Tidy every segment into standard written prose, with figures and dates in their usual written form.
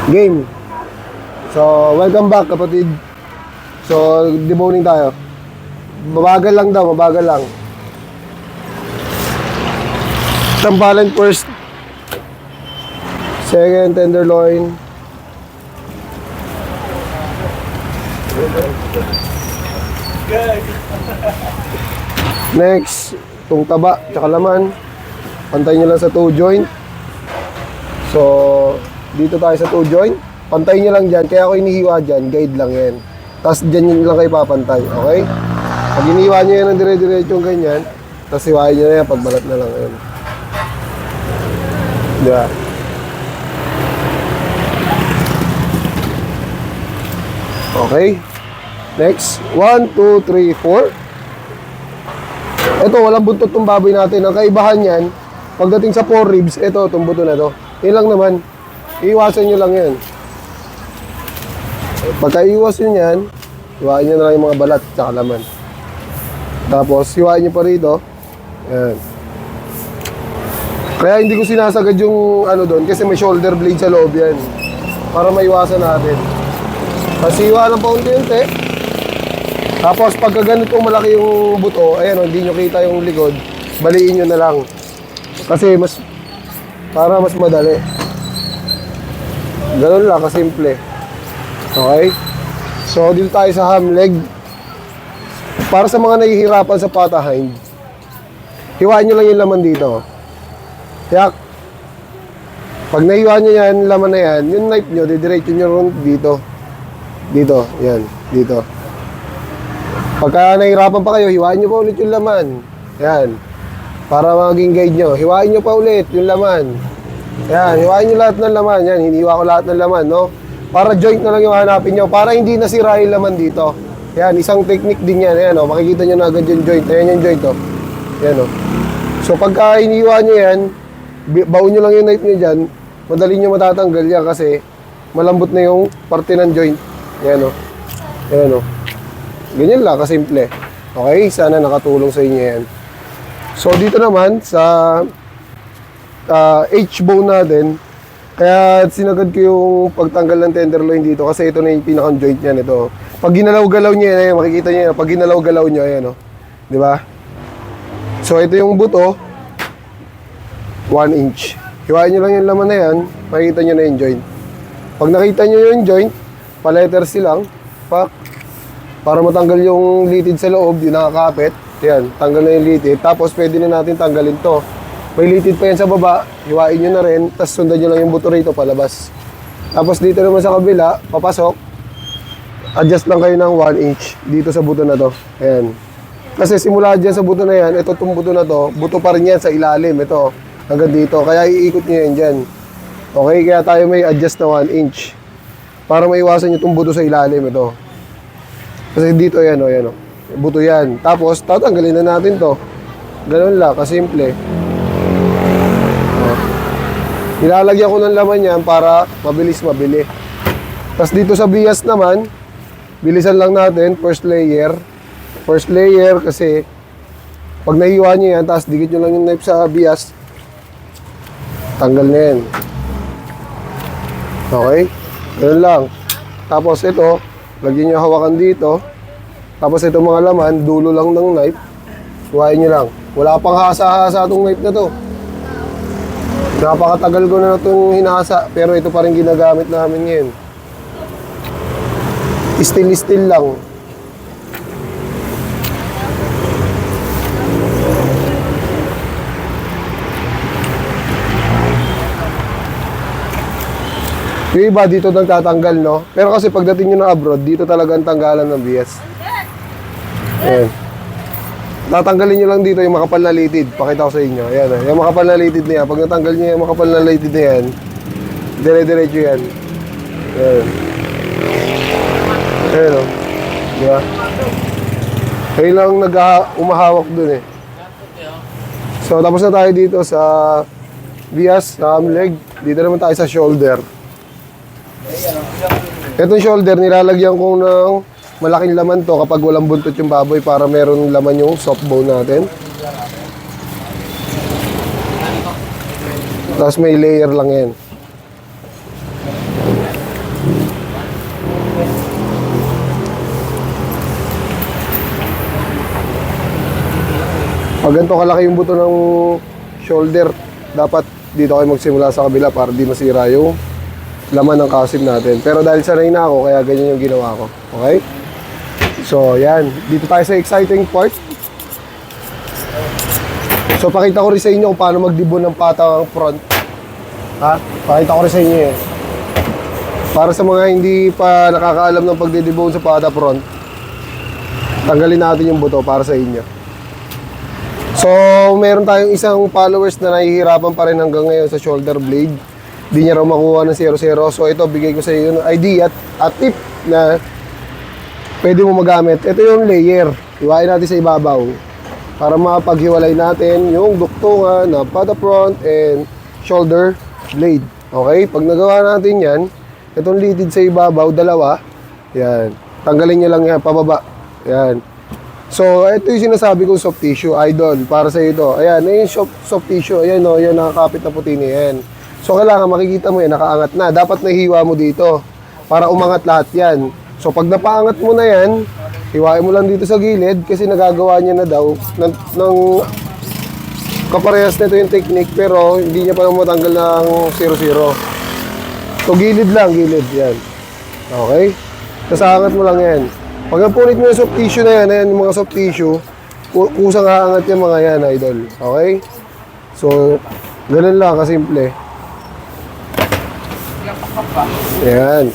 Game. So, welcome back kapatid. So, deboning tayo. Mabagal lang daw, mabagal lang. Tampalan first. Second, tenderloin. Next, itong taba, tsaka laman. Pantay nyo lang sa 2 joint. So, dito tayo sa 2 joint. Pantay nyo lang dyan. Kaya ako inihiwa dyan, guide lang yan. Tapos dyan yun lang kayo papantay, okay? Pag inihiwa nyo yan ng dire-diretsong ganyan, tapos hiwain nyo na yan, pagbalat na lang yan. Diba? Okay. Next, 1, 2, 3, 4. Ito, walang buntot tong baboy natin. Ang kaibahan yan, pagdating sa 4 ribs, ito, itong buto na to. Yun lang naman. Iiwasan nyo lang yan. Pagka iwas nyo yan, hiwain nyo na lang yung mga balat tsaka laman. Tapos, hiwain nyo pa rito. Yan. Kaya hindi ko sinasagad yung ano doon kasi may shoulder blade sa loob yan. Para maiwasan natin. Kasi hiwa lang pa unti-unti. Tapos pagka ganito malaki yung buto, ayan, hindi nyo kita yung likod, baliin nyo na lang. Kasi para mas madali. Ganun lang, kasimple. Okay? So, dito tayo sa ham leg. Para sa mga nahihirapan sa pata hind, hiwain nyo lang yung laman dito. Yak. Pag nahiwa nyo yan, laman na yan, yung knife nyo, didiretso nyo ron dito. Dito, yan, dito. Pagka nahihirapan pa kayo, hiwain nyo pa ulit yung laman. Yan. Para maging guide nyo, hiwain nyo pa ulit yung laman. Yan, hiwain nyo lahat ng laman. Yan, hiniwa ko lahat ng laman, no? Para joint na lang yung hanapin nyo. Para hindi nasira yung laman dito. Yan, isang technique din yan. Ayan, oh, makikita nyo na agad yung joint. Ayan yung joint, oh. Yan, oh. So, pagka hiniwa nyo yan, baon nyo lang yung knife nyo dyan, madali nyo matatanggal yan kasi malambot na yung parte ng joint. Yan, oh. Yan, oh. Ganyan lang, kasimple. Okay, sana nakatulong sa inyo yan. So, dito naman, sa H-bone natin, kaya sinagad ko yung pagtanggal ng tenderloin dito kasi ito na yung pinakang joint niyan, ito. Pag ginalaw-galaw nyo yan, makikita nyo yan, pag ginalaw-galaw nyo, ayan, oh. Diba? So, ito yung buto, 1 inch. Hiwain nyo lang yung laman na yan, makikita nyo na yung joint. Pag nakita nyo yung joint, pa-letter C lang, para matanggal yung litid sa loob, yung nakakapit. Yan, tanggal na yung litid. Tapos pwede na natin tanggalin to. May litid pa yan sa baba, hiwain nyo na rin, tapos sundan nyo lang yung buto rito palabas. Tapos dito naman sa kabila, papasok, adjust lang kayo ng 1 inch dito sa buto na to. Ayan. Kasi simula dyan sa buto na yan, ito itong buto na to, buto pa rin yan sa ilalim, ito, hanggang dito. Kaya iikot nyo yan dyan. Okay, kaya tayo may adjust na 1 inch. Para maiwasan nyo itong buto sa ilalim, ito. Kasi dito yan, o, yan, o. Buto yan. Tapos, tatanggalin na natin to. Ganun lang, kasimple. Nilalagyan ko ng laman yan para mabilis mabili. Tapos dito sa bias naman, bilisan lang natin, first layer. First layer kasi, pag nahiwa nyo yan, tapos dikit nyo lang yung knife sa bias, tanggal na yan. Okay? Ganun lang. Tapos ito, lagyan nyo hawakan dito. Tapos ito mga laman, dulo lang ng knife. Huwain nyo lang. Wala pang hasa-hasa itong knife na to. Napakatagal ko na itong hinasa, pero ito pa rin ginagamit namin ngayon. Steel lang. Yung iba dito nagtatanggal, no? Pero kasi pagdating nyo ng abroad, dito talaga ang tanggalan ng bias. Ayan. Tatanggalin nyo lang dito yung makapal na litid. Pakita ko sa inyo. Ayan, yung makapal na litid na yan. Pag natanggal nyo yung makapal na litid na yan, dire-diretso yan. Ayan. Ayan, o. Diba? Kayo lang umahawak dun, eh. So, tapos na tayo dito sa bias, sa arm leg. Dito naman tayo sa shoulder. Itong shoulder, nilalagyan ko ng malaking laman to kapag walang buntot yung baboy para meron laman yung soft bone natin. Tapos may layer lang yan. Pag ganito kalaki yung buto ng shoulder, dapat dito kayo magsimula sa kabila para di masira yung laman ng kasim natin. Pero dahil sanay na ako, kaya ganyan yung ginawa ko. Okay? So, yan. Dito tayo sa exciting part. So, pakita ko rin sa inyo kung paano magdibon ng patang front. Ha? Pakita ko rin sa inyo eh. Para sa mga hindi pa nakakaalam ng pagdidibon sa pata front, tanggalin natin yung buto para sa inyo. So, meron tayong isang followers na nahihirapan pa rin hanggang ngayon sa shoulder blade. Di niya raw makuha ng 0-0. So, ito, bigay ko sa iyo ng idea at tip na pwede mo magamit. Ito yung layer. Iwain natin sa ibabaw para mapaghiwalay natin yung duktungan na pata front and shoulder blade. Okay? Pag nagawa natin yan, itong litid sa ibabaw, dalawa. Yan. Tanggalin niyo lang yan, pababa. Yan. So, ito yung sinasabi kong soft tissue, idol, para sa ito. Ayan, yung soft tissue, ayan o, yan nakakapit na puti na yan. So, kailangan makikita mo yan, nakaangat na. Dapat nahiwa mo dito para umangat lahat yan. So, pag napaangat mo na yan, hiwain mo lang dito sa gilid kasi nagagawa niya na daw ng kaparehas na ito yung technique pero hindi niya pa matanggal ng 0-0. So, gilid lang, gilid, yan. Okay? Kasangat mo lang yan. Pag napunit mo yung soft tissue na yan, ayan yung mga soft tissue, kusang haangat yung mga yan, idol. Okay? So, ganun lang, kasimple. Ayan.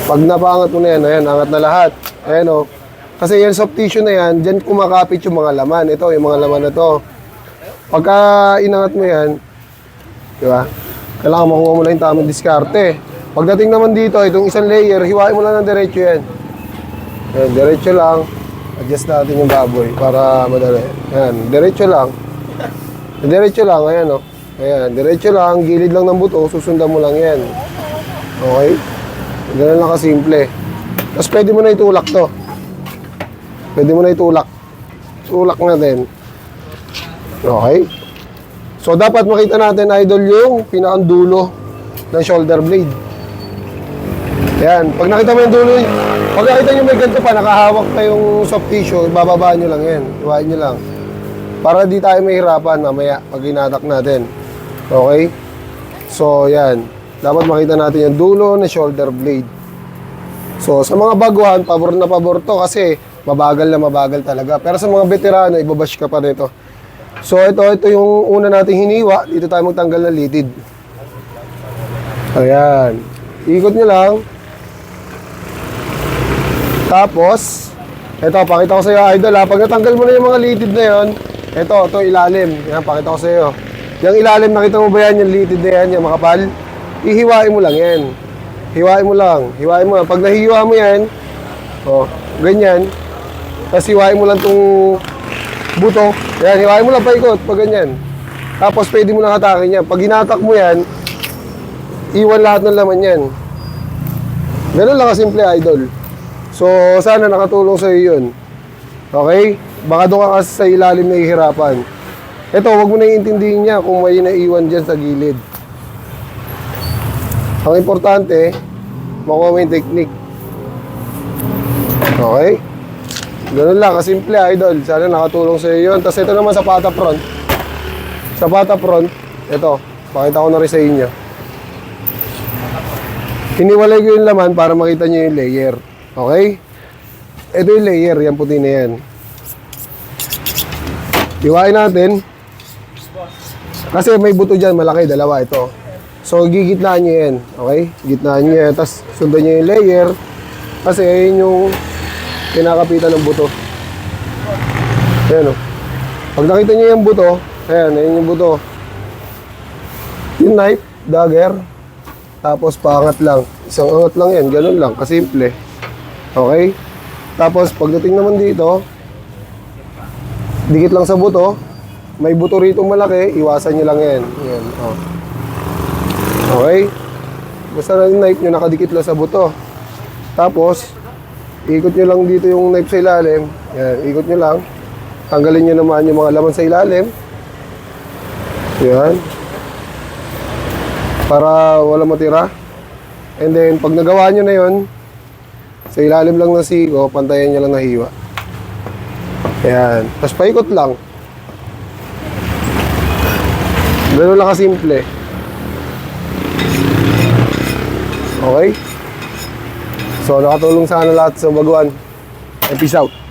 Pag napaangat mo na yan, ayan, angat na lahat. Ayan o. Kasi yung soft tissue na yan, dyan kumakapit yung mga laman. Ito, yung mga laman na to. Pagka inangat mo yan, di ba? Kailangan makuha mo lang yung tamang diskarte. Pagdating naman dito, itong isang layer, hiwain mo lang ng diretso yan. Ayan, diretso lang. Adjust natin yung baboy para madali. Ayan, diretso lang. Diretso lang, ayan o. Ayan, diretso lang, gilid lang ng buto, susundan mo lang yan. Okay? Ganun lang kasimple. Tapos pwede mo na itulak to. Pwede mo na itulak. Tulak natin. Okay? So, dapat makita natin, idol, yung pinakadulo ng shoulder blade. Yan. Pag nakita mo yung dulo, pag nakita nyo may ganito pa, nakahawak pa yung soft tissue, bababaan nyo lang yan. Iwain nyo lang. Para di tayo mahirapan mamaya pag inatak natin. Okay? So, yan. Dapat makita natin yung dulo ng shoulder blade. So, sa mga baguhan, pabor na pabor to kasi mabagal na mabagal talaga. Pero sa mga veterano, ibabash ka pa rito. So, ito yung una nating hiniwa. Dito tayo magtanggal ng litid. Ayan. Ikot nyo lang. Tapos, ito, pakita ko sa iyo, idol ha. Pag natanggal mo na yung mga litid na yon, ito ilalim. Yan, pakita ko sa iyo. Yung ilalim, nakita mo ba yan, yung litid na yan, yung makapal? Ihiwain mo lang yan. Hiwain mo lang. Hiwain mo lang. Pag nahiwa mo yan, oh, ganyan. Tapos hiwain mo lang tong buto. Yan, hiwain mo lang paikot, pag ganyan. Tapos pwede mo lang hatakin yan. Pag hinatak mo yan, iwan lahat ng laman yan. Ganun lang kasimple, idol. So, sana nakatulong sa iyo yun. Okay? Baka doon ka kasi sa ilalim na ihirapan. Ito, wag mo na iintindihin niya kung may naiwan dyan sa gilid. Ang importante, makuha mo yung technique. Okay? Ganun lang, kasimple, idol. Sana nakatulong sa iyo yun. Tapos ito naman sa pata front. Sa pata front, ito, pakita ko na rin sa inyo. Hiniwalay ko yung laman para makita nyo yung layer. Okay? Ito yung layer, yan puti na yan. Hiwain natin. Kasi may buto dyan, malaki, dalawa ito. So, gigitnaan nyo yan. Okay? Gitnaan nyo yan. Tapos, sundan nyo yung layer. Kasi, yun yung kinakapitan ng buto. Ayan o. Pag nakita nyo yung buto, ayan, ayan yung buto. Yung knife, dagger. Tapos, paangat lang. Isang angat lang yan. Ganun lang, kasimple. Okay? Tapos, pagdating naman dito, dikit lang sa buto. May buto rito malaki, iwasan nyo lang yan. Yan, oh. Okay? Basta na yung knife nyo, nakadikit lang sa buto. Tapos, ikot nyo lang dito yung knife sa ilalim. Yan, ikot nyo lang. Tanggalin nyo naman yung mga laman sa ilalim. Yan. Para wala matira. And then, pag nagawa nyo na yun, sa ilalim lang ng siko, pantayan nyo lang na hiwa. Ayan. Tapos paikot lang. Ganun lang kasimple. Okay? So, nakatulong sana lahat sa baguhan. And peace out.